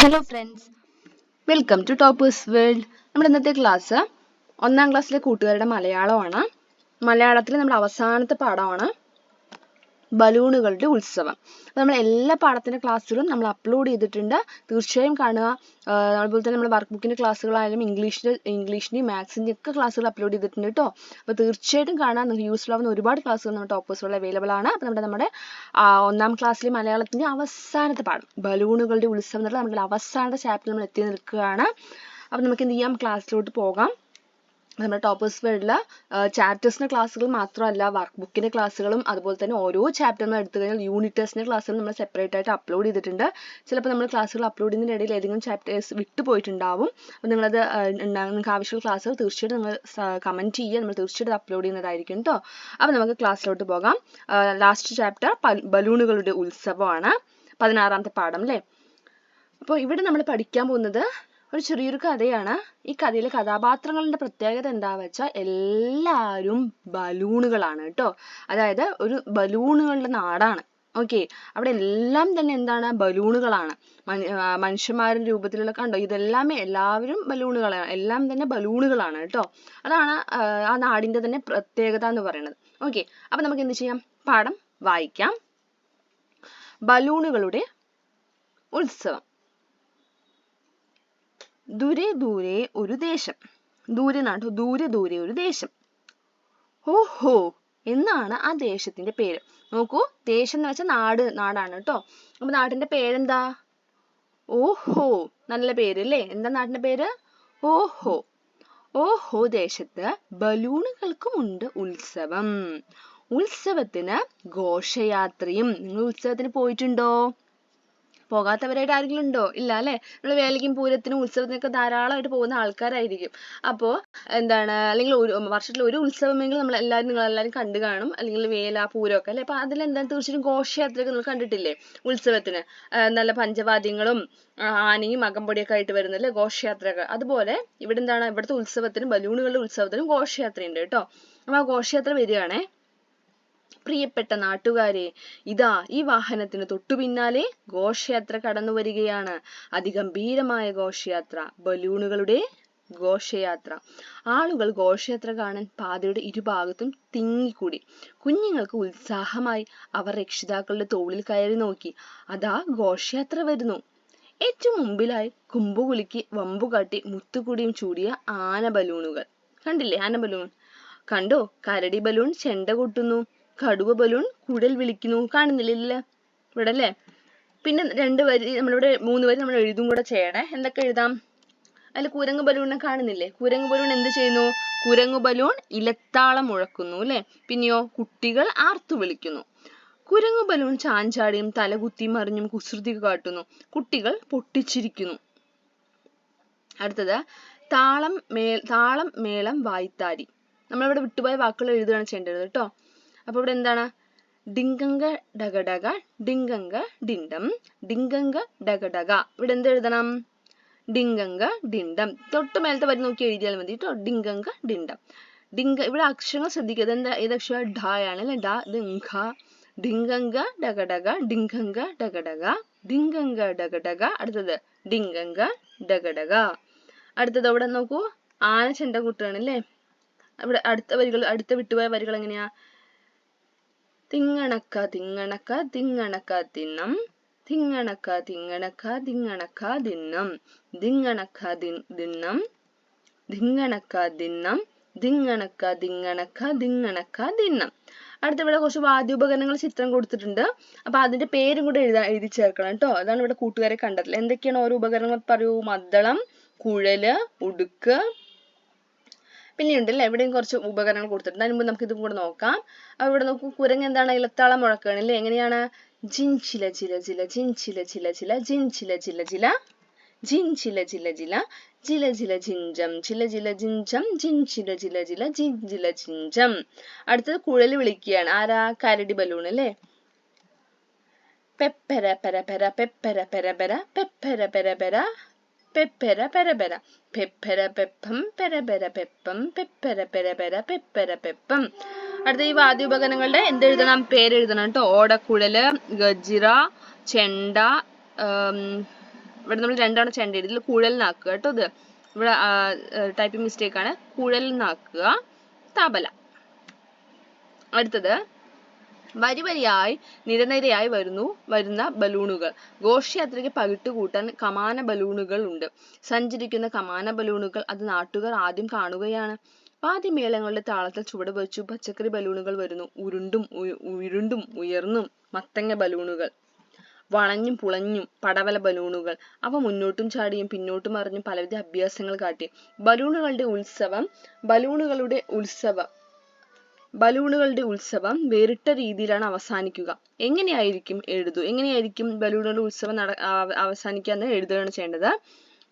Hello friends, welcome to Toppers World. നമ്മുടെ ഇന്നത്തെ class 1ാം ക്ലാസ്സിലെ കൂട്ടുകാരുടെ മലയാളമാണ്. മലയാളത്തിലെ നമ്മുടെ അവസാനത്തെ പാഠമാണ് ബലൂണുകളുടെ ഉത്സവം. നമ്മൾ എല്ലാ പാഠത്തിന്റെ ക്ലാസ്സുകളും നമ്മൾ അപ്ലോഡ് ചെയ്തിട്ടുണ്ട്, തീർച്ചയായും കാണുക. അതുപോലെ തന്നെ നമ്മുടെ വർക്ക് ബുക്കിന്റെ ക്ലാസ്സുകളായാലും ഇംഗ്ലീഷിന്റെയും മാത്സിന്റെയും ഒക്കെ ക്ലാസ്സുകൾ അപ്ലോഡ് ചെയ്തിട്ടുണ്ട് കേട്ടോ. അപ്പോൾ തീർച്ചയായിട്ടും കാണാൻ നിങ്ങൾക്ക് യൂസ്ഫുൾ ആവുന്ന ഒരുപാട് ക്ലാസ്സുകൾ നമ്മുടെ ടോപ്പേഴ്സ് വേൾഡിൽ അവൈലബിൾ ആണ്. അപ്പോൾ നമ്മുടെ 1ാം ക്ലാസ്സിലെ മലയാളത്തിന്റെ അവസാനത്തെ പാഠം ബലൂണുകളുടെ ഉത്സവം എന്നുള്ള നമ്മുടെ അവസാനത്തെ ചാപ്റ്റർ നമ്മൾ എത്തി നിൽക്കുകയാണ്. അപ്പോൾ നമുക്ക് എന്ത് ചെയ്യാം, ക്ലാസ്സിലോട്ട് പോകാം. നമ്മുടെ ടോപ്പേഴ്സ് വേൾഡിലെ ചാപ്റ്റേഴ്സിന്റെ ക്ലാസ്സുകൾ മാത്രമല്ല, വർക്ക് ബുക്കിന്റെ ക്ലാസ്സുകളും അതുപോലെ തന്നെ ഓരോ ചാപ്റ്ററിനും എടുത്തു കഴിഞ്ഞാൽ യൂണിറ്റ് ടെസ്റ്റിന്റെ ക്ലാസ്സുകൾ നമ്മൾ സെപ്പറേറ്റ് ആയിട്ട് അപ്ലോഡ് ചെയ്തിട്ടുണ്ട്. ചിലപ്പോൾ നമ്മൾ ക്ലാസ്സുകൾ അപ്ലോഡ് ചെയ്യുന്നതിന്റെ ഇടയിൽ ഏതെങ്കിലും ചാപ്റ്റേഴ്സ് വിട്ടുപോയിട്ടുണ്ടാവും. അപ്പോൾ നിങ്ങളത് നിങ്ങൾക്ക് ആവശ്യമുള്ള ക്ലാസ്സുകൾ തീർച്ചയായിട്ടും നിങ്ങൾ കമന്റ് ചെയ്യുക, നമ്മൾ തീർച്ചയായിട്ടും അപ്ലോഡ് ചെയ്യുന്നതായിരിക്കും കേട്ടോ. അപ്പോൾ നമുക്ക് ക്ലാസ്സിലോട്ട് പോകാം. ലാസ്റ്റ് ചാപ്റ്റർ ബലൂണുകളുടെ ഉത്സവമാണ്, 16ാമത്തെ പാഠം അല്ലേ. അപ്പോൾ ഇവിടെ നമ്മൾ പഠിക്കാൻ പോകുന്നത് ഒരു ചെറിയൊരു കഥയാണ്. ഈ കഥയിലെ കഥാപാത്രങ്ങളുടെ പ്രത്യേകത എന്താണെന്ന് വെച്ചാൽ എല്ലാവരും ബലൂണുകളാണ് കേട്ടോ. അതായത് ഒരു ബലൂണുകളുടെ നാടാണ്. ഓക്കെ, അവിടെ എല്ലാം തന്നെ എന്താണ്, ബലൂണുകളാണ്. മനുഷ്യന്മാരുടെ രൂപത്തിലുള്ള കണ്ടോ, ഇതെല്ലാമേ എല്ലാവരും ബലൂണുകളാണ്, എല്ലാം തന്നെ ബലൂണുകളാണ് കേട്ടോ. അതാണ് ആ നാടിന്റെ തന്നെ പ്രത്യേകത എന്ന് പറയുന്നത്. ഓക്കെ, അപ്പൊ നമുക്ക് എന്ത് ചെയ്യാം, പാഠം വായിക്കാം. ബലൂണുകളുടെ ഉത്സവം. ദൂരെ ദൂരെ ഒരു ദേശം. ദൂരെ നാട്ടോ, ദൂരെ ദൂരെ ഒരു ദേശം. ഓഹോ എന്നാണ് ആ ദേശത്തിന്റെ പേര്. നോക്കൂ, ദേശം എന്ന് വെച്ചാൽ നാടാണ് കേട്ടോ. അപ്പൊ നാട്ടിന്റെ പേരെന്താ? ഓഹോ, നല്ല പേര് അല്ലേ. എന്താ നാട്ടിന്റെ പേര്? ഓഹോ. ഓഹോ ദേശത്ത് ബലൂണുകൾക്കുമുണ്ട് ഉത്സവം. ഉത്സവത്തിന് ഘോഷയാത്രയും. നിങ്ങൾ ഉത്സവത്തിന് പോയിട്ടുണ്ടോ? പോകാത്തവരായിട്ട് ആരെങ്കിലും ഉണ്ടോ? ഇല്ല അല്ലെ. നമ്മൾ വേലയ്ക്കും പൂരത്തിനും ഉത്സവത്തിനൊക്കെ ധാരാളമായിട്ട് പോകുന്ന ആൾക്കാരായിരിക്കും. അപ്പോൾ എന്താണ്, അല്ലെങ്കിൽ വർഷത്തിൽ ഒരു ഉത്സവമെങ്കിലും നിങ്ങളെല്ലാവരും കണ്ടു കാണും, അല്ലെങ്കിൽ വേല പൂരമൊക്കെ അല്ലെ. അപ്പൊ അതിലെന്താ, തീർച്ചയായും ഘോഷയാത്രയൊക്കെ നിങ്ങൾ കണ്ടിട്ടില്ലേ ഉത്സവത്തിന്? നല്ല പഞ്ചവാദ്യങ്ങളും ആനയും അകമ്പടിയൊക്കെ ആയിട്ട് വരുന്നല്ലേ ഘോഷയാത്രയൊക്കെ. അതുപോലെ ഇവിടെ എന്താണ്, ഇവിടുത്തെ ഉത്സവത്തിനും ബലൂണുകളുടെ ഉത്സവത്തിനും ഘോഷയാത്രയുണ്ട് കേട്ടോ. അപ്പൊ ആ ഘോഷയാത്ര വരികയാണേ. പ്രിയപ്പെട്ട നാട്ടുകാരെ, ഇതാ ഈ വാഹനത്തിന് തൊട്ടു പിന്നാലെ ഘോഷയാത്ര കടന്നു വരികയാണ്. അതിഗംഭീരമായ ഘോഷയാത്ര, ബലൂണുകളുടെ ഘോഷയാത്ര. ആളുകൾ ഘോഷയാത്ര കാണാൻ പാതയുടെ ഇരുഭാഗത്തും തിങ്ങിക്കൂടി. കുഞ്ഞുങ്ങൾക്ക് ഉത്സാഹമായി. അവർ രക്ഷിതാക്കളുടെ തോളിൽ കയറി നോക്കി. അതാ ഘോഷയാത്ര വരുന്നു. ഏറ്റവും മുമ്പിലായി കുമ്പുകുലുക്കി വമ്പുകാട്ടി മുത്തുകുടിയും ചൂടിയ ആന ബലൂണുകൾ. കണ്ടില്ലേ ആന ബലൂൺ? കണ്ടോ, കരടി ബലൂൺ ചെണ്ട കൊട്ടുന്നു, കടുവ ബലൂൺ കുഴൽ വിളിക്കുന്നു. കാണുന്നില്ല ഇവിടെ അല്ലേ. പിന്നെ 2 വരി, നമ്മളിവിടെ 3 വരി നമ്മൾ എഴുതും കൂടെ ചെയ്യണേ. എന്തൊക്കെ എഴുതാം? അതിൽ കുരങ്ങ് ബലൂണിനെ കാണുന്നില്ലേ? കുരങ്ങ് ബലൂൺ എന്ത് ചെയ്യുന്നു? കുരങ്ങു ബലൂൺ ഇലത്താളം മുഴക്കുന്നു അല്ലെ. പിന്നെയോ കുട്ടികൾ ആർത്തു വിളിക്കുന്നു. കുരങ്ങു ബലൂൺ ചാഞ്ചാടിയും തലകുത്തി മറിഞ്ഞും കുസൃതി കാട്ടുന്നു. കുട്ടികൾ പൊട്ടിച്ചിരിക്കുന്നു. അടുത്തത് താളം മേളം വായ്ത്താരി. നമ്മളിവിടെ വിട്ടുപോയ വാക്കുകൾ എഴുതുകയാണ് ചെയ്യേണ്ടത് കേട്ടോ. അപ്പൊ ഇവിടെ എന്താണ്? ഡിങ്കങ്ക ഡഗഡഗ ഡിങ്കങ്ക ഡിണ്ടം, ഡിങ്കങ്ക ഡഗഡഗ. ഇവിടെ എന്ത് എഴുതണം? ഡിങ്കങ്ക ഡിണ്ടം. തൊട്ട് മേലത്തെ വരി നോക്കി എഴുതിയാൽ മതി കേട്ടോ. ഡിങ്കങ്ക ഡിണ്ടം. ഇവിടെ അക്ഷരങ്ങൾ ശ്രദ്ധിക്കുക. ഇതെന്താ, ഏതക്ഷരം? ഡ ആണ് അല്ലെ. ഡ, ഇത് ഘ. ഡിങ്കങ്ക ഡഗഡഗ ഡിങ്കങ്ക ഡഗഡഗ ഡിങ്കങ്ക ഡഗഡഗ. അടുത്തത് ഡിങ്കങ്ക ഡഗഡഗ. അടുത്തത് അവിടെ നോക്കൂ, ആന ചെണ്ട കൂട്ടുകയാണ് അല്ലേ. അവിടെ അടുത്ത വിട്ടുപോയ വരികൾ എങ്ങനെയാ? തിങ്ങണക്ക തിങ്ങണക്ക തിങ്ങണക്ക തിന്നം, തിങ്ങണക്ക തിങ്ങണക്ക തിങ്ങണക്ക ദിന്നം, ദിങ്ങണക്ക ദിന്നം, ദിങ്ങണക്ക ദിന്നം, ദിങ്ങണക്ക ദിങ്ങണക്ക ദിങ്ങണക്ക ദിന്നം. അടുത്ത ഇവിടെ കുറച്ച് വാദ്യോപകരണങ്ങൾ ചിത്രം കൊടുത്തിട്ടുണ്ട്. അപ്പൊ അതിന്റെ പേരും കൂടെ എഴുതി ചേർക്കണം കേട്ടോ. അതാണ് ഇവിടെ കൂട്ടുകാരെ കണ്ടതിൽ. എന്തൊക്കെയാണ് ഓരോ ഉപകരണങ്ങൾ പറയൂ? മദ്ദളം, കുഴല്, ഉടുക്ക്. പിന്നെ ഉണ്ടല്ലേ എവിടെയും കുറച്ച് ഉപകരണങ്ങൾ കൊടുത്തിട്ടുണ്ട്. അതിന് മുമ്പ് നമുക്ക് ഇതും കൂടെ നോക്കാം. അപ്പൊ ഇവിടെ നോക്കൂ, കുരങ്ങ് എന്താണ്, ഇലത്താളം മുഴക്കുകയാണ് അല്ലേ. എങ്ങനെയാണ്? ജിൻ ചില ചില ചില ജിൻ ചില ചില ചില ജിൻ ചില ചില ചില ജിൻ ചില ചില ചില ജില ജില ജിഞ്ചം ചില ജില ജിഞ്ചം ജിൻ ചില ചില ചില ജിൻ ജില ജിഞ്ചം. അടുത്തത് കുഴല് വിളിക്കുകയാണ്. ആരാ? കരടി ബലൂൺ അല്ലേ. പെപ്പര പെര പെര പെപ്പര പെര പെര പെപ്പര പെര പെര പെപ്പര പെരപെര പെപ്പര പെപ്പം പെരപെര പെപ്പം പെപ്പര പെരപെര പെപ്പര പെപ്പം. അടുത്ത ഈ വാദ്യോപകരണങ്ങളുടെ എന്തെഴുതണം? പേരെഴുതണം കേട്ടോ. ഓടക്കുഴല്, ഗജിറ, ചെണ്ട, ഇവിടെ നമ്മൾ രണ്ടാണ് ചെണ്ട ഇതിൽ കുഴലിനാക്കുക കേട്ടോ. ഇത് ഇവിടെ ടൈപ്പിംഗ് മിസ്റ്റേക്ക് ആണ്. കുഴലിനാക്കുക തബല. അടുത്തത് വരിവരിയായി നിരനിരയായി വരുന്ന ബലൂണുകൾ. ഘോഷയാത്രയ്ക്ക് പകിട്ട് കൂട്ടാൻ കമാന ബലൂണുകൾ ഉണ്ട്. സഞ്ചരിക്കുന്ന കമാന ബലൂണുകൾ അത് നാട്ടുകാർ ആദ്യം കാണുകയാണ്. വാദ്യമേളങ്ങളുടെ താളത്തിൽ ചുവട് വെച്ചു പച്ചക്കറി ബലൂണുകൾ വരുന്നു. ഉരുണ്ടും ഉയർന്നും മത്തങ്ങ ബലൂണുകൾ. വളഞ്ഞും പുളഞ്ഞും പടവല ബലൂണുകൾ. അവ മുന്നോട്ടും ചാടിയും പിന്നോട്ടും മറിഞ്ഞും പലവിധ അഭ്യാസങ്ങൾ കാട്ടി. ബലൂണുകളുടെ ഉത്സവം വേറിട്ട രീതിയിലാണ് അവസാനിക്കുക. എങ്ങനെയായിരിക്കും ബലൂണുകളുടെ ഉത്സവം അവസാനിക്കുക എന്ന് എഴുതുകയാണ് ചെയ്യേണ്ടത്.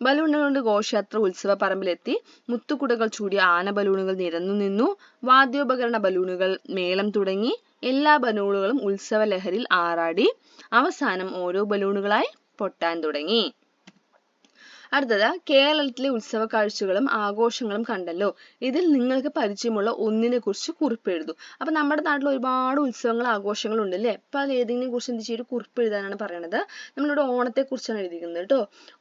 ബലൂണുകളുടെ ഘോഷയാത്ര ഉത്സവ പറമ്പിലെത്തി. മുത്തുകുടകൾ ചൂടിയ ആന ബലൂണുകൾ നിരന്നു നിന്നു. വാദ്യോപകരണ ബലൂണുകൾ മേളം തുടങ്ങി. എല്ലാ ബലൂണുകളും ഉത്സവ ലഹരിയിൽ ആറാടി. അവസാനം ഓരോ ബലൂണുകളായി പൊട്ടാൻ തുടങ്ങി. അടുത്തത് കേരളത്തിലെ ഉത്സവ കാഴ്ചകളും ആഘോഷങ്ങളും കണ്ടല്ലോ. ഇതിൽ നിങ്ങൾക്ക് പരിചയമുള്ള ഒന്നിനെ കുറിച്ച് കുറിപ്പെഴുതൂ. അപ്പൊ നമ്മുടെ നാട്ടിൽ ഒരുപാട് ഉത്സവങ്ങൾ ആഘോഷങ്ങളും ഉണ്ട് അല്ലേ. അപ്പൊ അത് ഏതെങ്കിലും കുറിച്ച് എന്ത് ചെയ്യും, കുറിപ്പ് എഴുതാനാണ് പറയണത്. നമ്മളിവിടെ ഓണത്തെ കുറിച്ചാണ് എഴുതിയിരിക്കുന്നത് കേട്ടോ.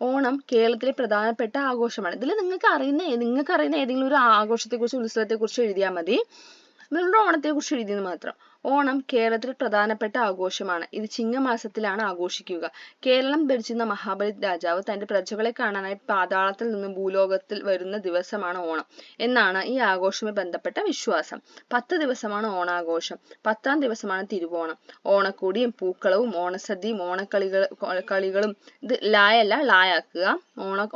ഓണം കേരളത്തിലെ പ്രധാനപ്പെട്ട ആഘോഷമാണ്. ഇതിൽ നിങ്ങൾക്ക് അറിയുന്ന ഏതെങ്കിലും ഒരു ആഘോഷത്തെ കുറിച്ച് ഉത്സവത്തെ കുറിച്ച് എഴുതിയാൽ മതി. നമ്മളുടെ ഓണത്തെ കുറിച്ച് എഴുതിയെന്ന് മാത്രം. ഓണം കേരളത്തിൽ പ്രധാനപ്പെട്ട ആഘോഷമാണ്. ഇത് ചിങ്ങമാസത്തിലാണ് ആഘോഷിക്കുക. കേരളം ഭരിച്ചിരുന്ന മഹാബലി രാജാവ് തന്റെ പ്രജകളെ കാണാനായി പാതാളത്തിൽ നിന്ന് ഭൂലോകത്തിൽ വരുന്ന ദിവസമാണ് ഓണം എന്നാണ് ഈ ആഘോഷവുമായി ബന്ധപ്പെട്ട വിശ്വാസം. 10 ദിവസമാണ് ഓണാഘോഷം. 10ാം ദിവസമാണ് തിരുവോണം. ഓണക്കോടിയും പൂക്കളവും ഓണസദ്യയും കളികളും ഇത് ലായല്ല ലായാക്കുക.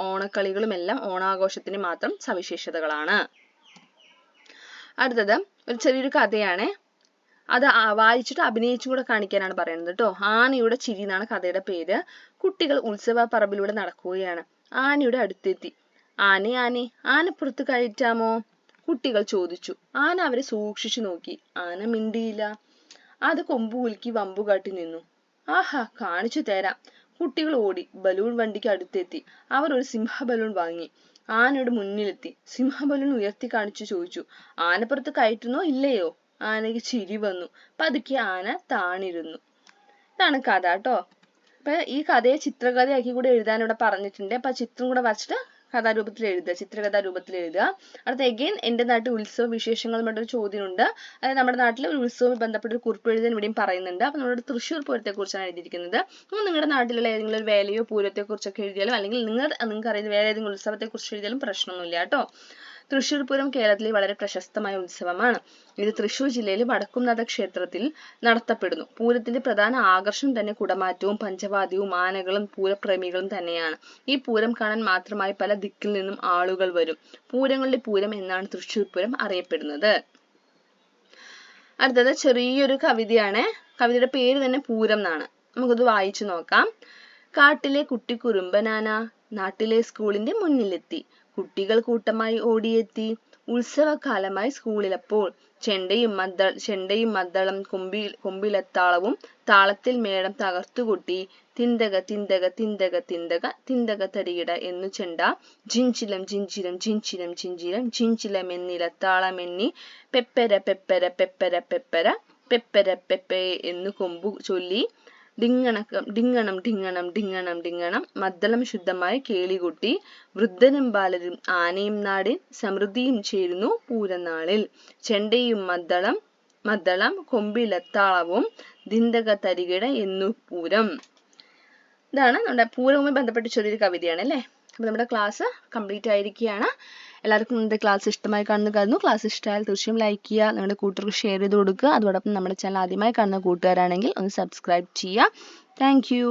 ഓണക്കളികളും എല്ലാം ഓണാഘോഷത്തിന് മാത്രം സവിശേഷതകളാണ്. അടുത്തത് ഒരു ചെറിയൊരു കഥയാണ്. അത് വായിച്ചിട്ട് അഭിനയിച്ചും കൂടെ കാണിക്കാനാണ് പറയുന്നത് കേട്ടോ. ആനയുടെ ചിരി എന്നാണ് കഥയുടെ പേര്. കുട്ടികൾ ഉത്സവ പറമ്പിലൂടെ നടക്കുകയാണ്. ആനയുടെ അടുത്തെത്തി. ആനപ്പുറത്ത് കയറ്റാമോ? കുട്ടികൾ ചോദിച്ചു. ആന അവരെ സൂക്ഷിച്ചു നോക്കി. ആന മിണ്ടിയില്ല. അത് കൊമ്പ് കുലുക്കി വമ്പു കാട്ടി നിന്നു. ആഹാ, കാണിച്ചു തരാം. കുട്ടികൾ ഓടി ബലൂൺ വണ്ടിക്ക് അടുത്തെത്തി. അവർ ഒരു സിംഹ ബലൂൺ വാങ്ങി. ആനയുടെ മുന്നിലെത്തി. സിംഹ ബലൂൺ ഉയർത്തി കാണിച്ചു ചോദിച്ചു, ആനപ്പുറത്ത് കയറ്റുന്നോ ഇല്ലയോ? ആനയ്ക്ക് ചിരി വന്നു. പതുക്കെ ആന താണിരുന്നു. ഇതാണ് കഥ കേട്ടോ. അപ്പൊ ഈ കഥയെ ചിത്രകഥയാക്കി കൂടെ എഴുതാൻ ഇവിടെ പറഞ്ഞിട്ടുണ്ട്. അപ്പൊ ചിത്രം കൂടെ വരച്ചിട്ട് ചിത്രകഥാ രൂപത്തിൽ എഴുതുക. അടുത്ത എഗെയിൻ എന്റെ നാട്ടിൽ ഉത്സവ വിശേഷങ്ങളുമായിട്ട് ഒരു ചോദ്യമുണ്ട്. അതായത് നമ്മുടെ നാട്ടിലെ ഒരു ഉത്സവവുമായി ബന്ധപ്പെട്ട ഒരു കുറിപ്പ് എഴുതാൻ ഇവിടെയും പറയുന്നുണ്ട്. അപ്പൊ നമ്മുടെ തൃശ്ശൂർ പൂരത്തെ കുറിച്ചാണ് എഴുതിയിരിക്കുന്നത്. നിങ്ങളുടെ നാട്ടിലുള്ള ഏതെങ്കിലും ഒരു വേലയോ പൂരത്തെ കുറിച്ചൊക്കെ എഴുതിയാലും അല്ലെങ്കിൽ നിങ്ങൾക്ക് അറിയുന്ന വേറെ ഏതെങ്കിലും ഉത്സവത്തെ കുറിച്ച് എഴുതിയാലും പ്രശ്നമൊന്നുമില്ല കേട്ടോ. തൃശ്ശൂർ പൂരം കേരളത്തിലെ വളരെ പ്രശസ്തമായ ഉത്സവമാണ്. ഇത് തൃശ്ശൂർ ജില്ലയിലെ വടക്കുംനാഥ ക്ഷേത്രത്തിൽ നടത്തപ്പെടുന്നു. പൂരത്തിന്റെ പ്രധാന ആകർഷണം തന്നെ കുടമാറ്റവും പഞ്ചവാദ്യവും ആനകളും പൂരപ്രേമികളും തന്നെയാണ്. ഈ പൂരം കാണാൻ മാത്രമായി പല ദിക്കിൽ നിന്നും ആളുകൾ വരും. പൂരങ്ങളുടെ പൂരം എന്നാണ് തൃശ്ശൂർ പൂരം അറിയപ്പെടുന്നത്. അടുത്തത് ചെറിയൊരു കവിതയാണ്. കവിതയുടെ പേര് തന്നെ പൂരം എന്നാണ്. നമുക്കത് വായിച്ചു നോക്കാം. കാട്ടിലെ കുട്ടി കുറുമ്പനാന നാട്ടിലെ സ്കൂളിന്റെ മുന്നിലെത്തി. കുട്ടികൾ കൂട്ടമായി ഓടിയെത്തി. ഉത്സവകാലമായി സ്കൂളിലപ്പോൾ ചെണ്ടയും മദ്ദളം കൊമ്പിലത്താളവും താളത്തിൽ മേളം തകർത്തുകൊട്ടി. തിന്തക തിന്തക തിന്തക തിന്തക തിന്തക തരികിട എന്നു ചെണ്ട. ജിഞ്ചിലം ജിഞ്ചിലം ജിഞ്ചിലം ജിഞ്ചിലം ജിഞ്ചിലമെന്നിലത്താളമെന്നി. പെപ്പര പെപ്പര പെപ്പര പെപ്പര പെപ്പര പെപ്പെ എന്നു കൊമ്പു ചൊല്ലി. ഡിങ്ങണം ഡിങ്ങണം ഡിങ്ങണം ഡിങ്ങണം മദ്ദളം ശുദ്ധമായി കേളികൊട്ടി. വൃദ്ധനും ബാലരും ആനയും നാടിൻ സമൃദ്ധിയും ചേരുന്നു പൂരനാളിൽ. ചെണ്ടയും മദ്ദളം കൊമ്പിലത്താളവും ദിന്തക തരികിട എന്നു പൂരം. ഇതാണ് നമ്മുടെ പൂരവുമായി ബന്ധപ്പെട്ട ചെറിയൊരു കവിതയാണ് അല്ലേ. അപ്പൊ നമ്മുടെ ക്ലാസ് കംപ്ലീറ്റ് ആയിരിക്കുകയാണ്. എല്ലാവർക്കും ഇന്നത്തെ ക്ലാസ് ഇഷ്ടമായി കാണുന്നു. ക്ലാസ് ഇഷ്ടമായാൽ തീർച്ചയായും ലൈക്ക് ചെയ്യുക, നിങ്ങളുടെ കൂട്ടുകാർക്ക് ഷെയർ ചെയ്ത് കൊടുക്കുക. അതോടൊപ്പം നമ്മുടെ ചാനൽ ആദ്യമായി കാണുന്ന കൂട്ടുകാരാണെങ്കിൽ ഒന്ന് സബ്സ്ക്രൈബ് ചെയ്യുക. Thank you.